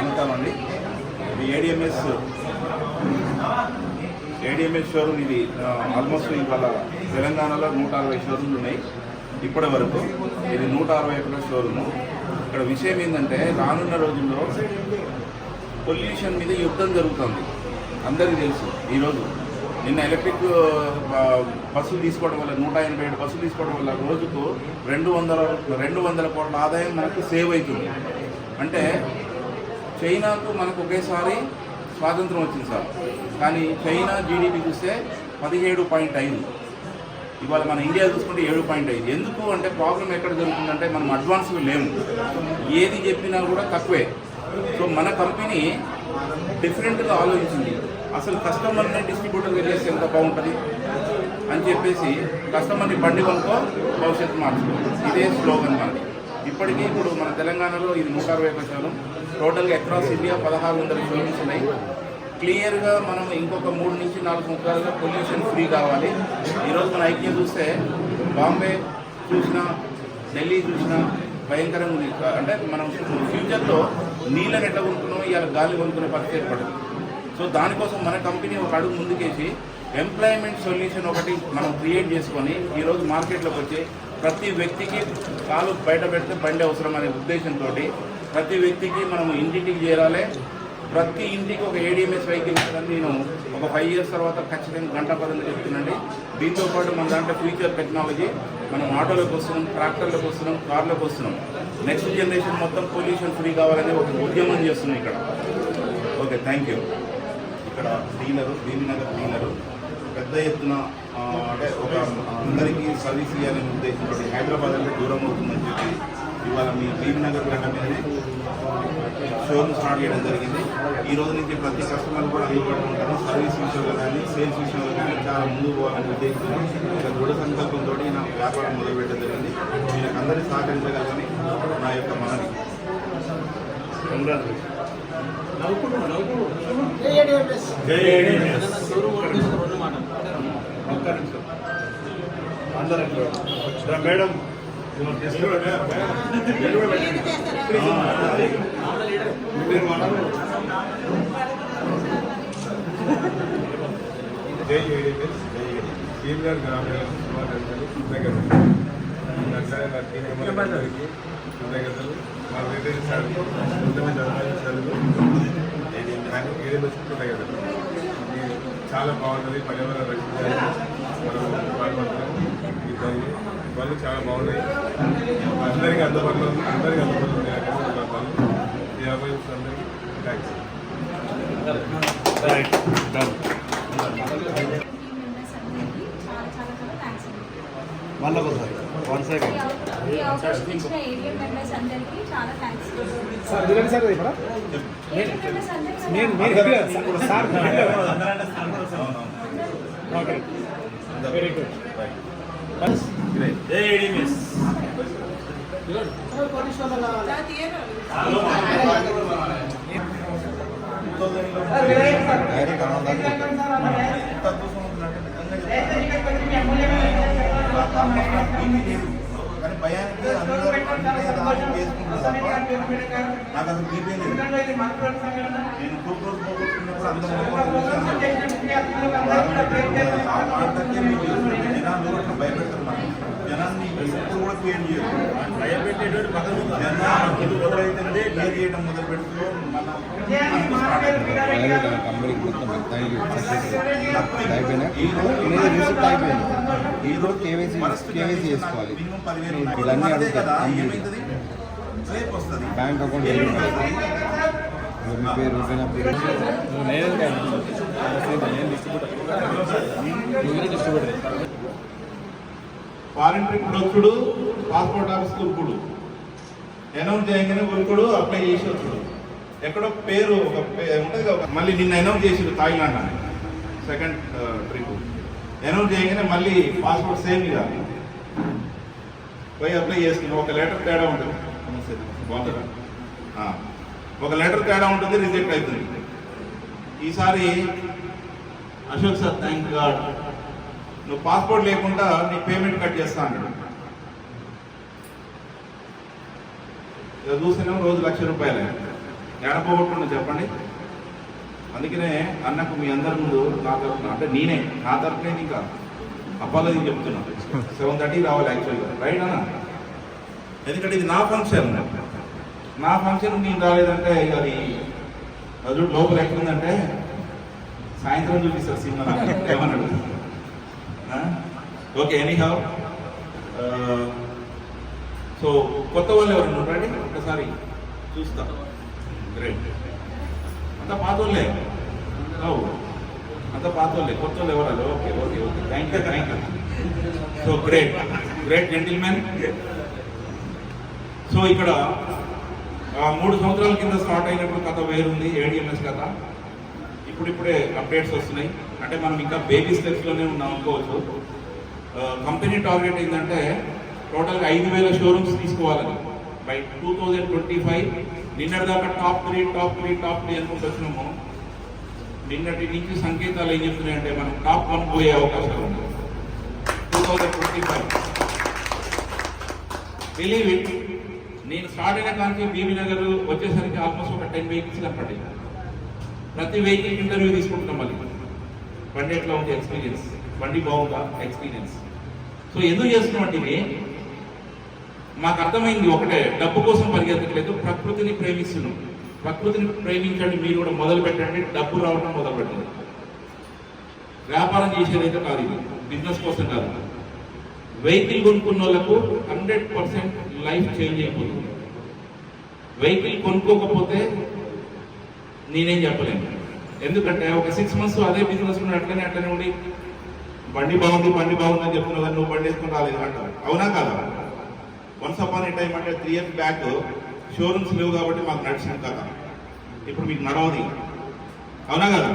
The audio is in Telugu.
స్వాగతం అండి. ఇది ఏడిఎంఎస్ షోరూమ్. ఇది ఆల్మోస్ట్ ఇవాళ తెలంగాణలో 160 షోరూమ్లు ఉన్నాయి ఇప్పటి వరకు. ఇది 161 షోరూము. ఇక్కడ విషయం ఏంటంటే రానున్న రోజుల్లో పొల్యూషన్ మీద యుద్ధం జరుగుతుంది. అందరికీ తెలుసు. ఈరోజు నిన్న ఎలక్ట్రిక్ బస్సులు తీసుకోవడం వల్ల 187 బస్సులు తీసుకోవడం వల్ల రోజుకు 200 కోట్ల ఆదాయం మనకు సేవ్ అవుతుంది. అంటే చైనాకు మనకు ఒకేసారి స్వాతంత్రం వచ్చింది సార్. కానీ చైనా జీడిపి చూస్తే 17.5, ఇవాళ మన ఇండియా చూసుకుంటే 7.5. ఎందుకు అంటే ప్రాబ్లం ఎక్కడ జరుగుతుందంటే మనం అడ్వాన్స్గా లేము, ఏది చెప్పినా కూడా తక్కువే. సో మన కంపెనీ డిఫరెంట్గా ఆలోచించింది. అసలు కస్టమర్ని డిస్ట్రిబ్యూటర్ వెళ్ళేసి ఎంత బాగుంటుంది అని చెప్పేసి కస్టమర్ని బండి కొనుక్కో భవిష్యత్తు మార్చుకో, ఇదే స్లోగన్ మనది. ఇప్పటికీ ఇప్పుడు మన తెలంగాణలో ఇది 161 షోరూమ్. టోటల్గా అక్రాస్ ఇండియా 1600 షోరూమ్స్ ఉన్నాయి. క్లియర్గా మనం ఇంకొక 3 నుంచి 4 సంవత్సరాలుగా పొల్యూషన్ ఫ్రీ కావాలి. ఈరోజు మన ఐక్యం చూస్తే బాంబే చూసినా ఢిల్లీ చూసినా భయంకరంగా ఉంది. అంటే మనం ఫ్యూచర్లో నీళ్ళని ఎట్లా కొనుక్కున్నామో ఇవాళ గాలి కొనుక్కునే పరిస్థితి ఏర్పడుతుంది. సో దానికోసం మన కంపెనీ ఒక అడుగు ముందుకేసి ఎంప్లాయ్మెంట్ సొల్యూషన్ ఒకటి మనం క్రియేట్ చేసుకొని ఈరోజు మార్కెట్లోకి వచ్చి ప్రతి వ్యక్తికి కాలు బయట పెడితే బండి అవసరం అనే ఉద్దేశంతో ప్రతి వ్యక్తికి మనం ఇంటింటికి చేరాలి. ప్రతి ఇంటికి ఒక ఏడిఎంఎస్ వెహికల్ ఇవ్వాలని నేను ఒక 5 years తర్వాత ఖచ్చితంగా గంటపదంగా చెప్తున్నాండి. దీంతోపాటు మన దాంట్లో ఫ్యూచర్ టెక్నాలజీ మనం ఆటోలోకి వస్తున్నాం, ట్రాక్టర్లకు వస్తున్నాం, కార్లకు వస్తున్నాం. నెక్స్ట్ జనరేషన్ మొత్తం పొల్యూషన్ ఫ్రీ కావాలని ఒక ఉద్యమం చేస్తున్నాం ఇక్కడ. Okay, thank you. ఇక్కడ డీలరు, బీబీనగర్ డీలరు పెద్ద ఎత్తున అంటే ఒక అందరికీ సర్వీస్ ఇవ్వాలనే ఉద్దేశంతో హైదరాబాద్ అంటే దూరం అవుతుందని చెప్పి ఇవాళ మీ బీబీనగర్ గడ్డ మీదనే షోరూమ్ స్టార్ట్ చేయడం జరిగింది. ఈ రోజు నుంచి ప్రతి కస్టమర్ కూడా అందుబాటులో ఉంటారు. సర్వీస్ విషయంలో కానీ సేల్స్ విషయంలో కానీ చాలా ముందుకు పోవాలనే ఉద్దేశంతో ఒక దృఢ సంకల్పంతో నా వ్యాపారం మొదలుపెట్టడం జరిగింది. మీకు అందరినీ సహకరించగలరని నా యొక్క మనవి. కంగ్రాచులేషన్. మేడం జై ఏడిఎంఎస్, సీనియర్ గ్రామీణ శుభాకాంక్షలు, కృతజ్ఞతలు. మా రిటైల్ సార్లు ఏడిఎంఎస్ కృతజ్ఞతలు. చాలా బాగుంటుంది. పర్యావరణ రక్షణ వాళ్ళు చాలా బాగున్నాయి. అందరికీ అందుబాటులో ఉన్నాయి. అందరికీ థ్యాంక్స్. మళ్ళీ ఒకసారి వన్ సెకండ్. Very good. కానీ భయానికి అందరూ చేసుకుంటారు తప్ప నాకు అసలు బీపీ లేదు. నేను 2 crores పోగొట్టుకున్నప్పుడు అందరూ జనాలు భయపెడుతున్నారు. జనాన్ని ఎప్పుడు కూడా క్లియర్ చేయదు. భయపెట్టేటువంటి జనాలు మొదలైతే క్లియర్ చేయడం మొదలు పెడుతూ ఈరోజు కేవైసీ చేసుకోవాలి. ఇవన్నీ ఏమవుతుంది రేపు వస్తుంది బ్యాంక్ అకౌంట్ మీ పేరు ఫారిన్ ట్రిప్ వచ్చుడు, పాస్పోర్ట్ ఆఫీస్కి ఉరుకుడు, అనౌన్స్ చేయగానే ఉరుకుడు, అప్లై చేసి వచ్చుడు. ఎక్కడో పేరు ఒక ఉంటుంది కదా. మళ్ళీ నిన్న అనౌన్స్ చేసిడు థాయిలాండ్ అని సెకండ్ ట్రిప్. అనౌన్స్ చేయగానే మళ్ళీ పాస్పోర్ట్ సేమ్ కాదు, పోయి అప్లై చేసుకున్నాం. ఒక లెటర్ తేడా ఉంటుంది. బాగుంటుందా? ఒక లెటర్ తేడా ఉంటుంది, రిజెక్ట్ అవుతుంది. ఈసారి అశోక్ సార్ థ్యాంక్ గాడ్ నువ్వు పాస్పోర్ట్ లేకుండా నీ పేమెంట్ కట్ చేస్తా అన్నాడు. ఇక చూసినాం రోజు 1,00,000 రూపాయలు. ఎడపోగొట్టుకున్నా చెప్పండి. అందుకనే అన్నకు మీ అందరి ముందు నా తరఫున అంటే నేనే నా తరఫునే ఇంకా అప్పాలది చెప్తున్నాను. 7:30 రావాలి యాక్చువల్గా, రైట్ అన్న? ఎందుకంటే ఇది నా ఫంక్షన్. నా ఫంక్షన్ నేను రాలేదంటే అది లోపల ఎక్కడుందంటే సాయంత్రం చూపిస్తారు సినిమా ఏమన్నాడు. ఓకే, ఎనీ హౌ సో కొత్త వాళ్ళు ఎవరన్నా ఉంటారండి? ఒక్కసారి చూస్తా. గ్రేట్. అంతా పాతోళ్ళే. అంతా పాతోళ్ళే, కొత్త వాళ్ళు ఎవరాలు? Okay okay okay, thank you. So great gentlemen. So ఇక్కడ 3 సంవత్సరాల కింద స్టార్ట్ అయినప్పుడు కథ వేరుంది, ADMS కథ. ఇప్పుడిప్పుడే అప్డేట్స్ వస్తున్నాయి. అంటే మనం ఇంకా బేబీ స్టెప్స్లోనే ఉన్నాం అనుకోవచ్చు. కంపెనీ టార్గెట్ ఏంటంటే టోటల్గా 5,000 షోరూమ్స్ తీసుకోవాలని బై 2025. నిన్నటిదాకా టాప్ 3 అనుకుంటూ వచ్చినాము. నిన్నటి నుంచి సంకేతాలు ఏం చెప్తున్నాయంటే మనం టాప్ 1 పోయే అవకాశాలు ఉన్నాయి 2025. బిలీవ్ ఇట్, నేను స్టార్ట్ అయిన కానీ బీబీ నగర్ వచ్చేసరికి ఆల్మోస్ట్ ఒక 10 వెహికల్స్ కనపడ్డాయి. ప్రతి వెహికల్ ఇంటర్వ్యూ తీసుకుంటున్నాం. మళ్ళీ బండి ఎట్లా ఉంది ఎక్స్పీరియన్స్, బండి బాగుందా ఎక్స్పీరియన్స్. సో ఎందుకు చేస్తున్నామంటే ఇది మాకు అర్థమైంది ఒకటే, డబ్బు కోసం పరిగెత్తట్లేదు, ప్రకృతిని ప్రేమిస్తున్నాం. ప్రకృతిని ప్రేమించండి మీరు కూడా మొదలు పెట్టండి, డబ్బు రావడం మొదలు పెట్టండి. వ్యాపారం చేసేదైతే కాదు, ఇది బిజినెస్ కోసం కాదు. వెహికల్ కొనుక్కున్న వాళ్ళకు 100% లైఫ్ చేంజ్ అయిపోతుంది. వెహికల్ కొనుక్కోకపోతే నేనేం చెప్పలేను. ఎందుకంటే ఒక 6 months అదే బిజినెస్ అట్లనే ఉండి బండి బాగుంది అని చెప్తున్నావు కానీ నువ్వు బండి వేసుకుని రాలేదు అంటారు. అవునా కాదా? వన్స్ అపాన్ ఏ టైం అంటే 3 years బ్యాక్ షోరూమ్స్ లేవు కాబట్టి మాకు నడిచిన కదా. ఇప్పుడు మీకు నడవది. అవునా కదా?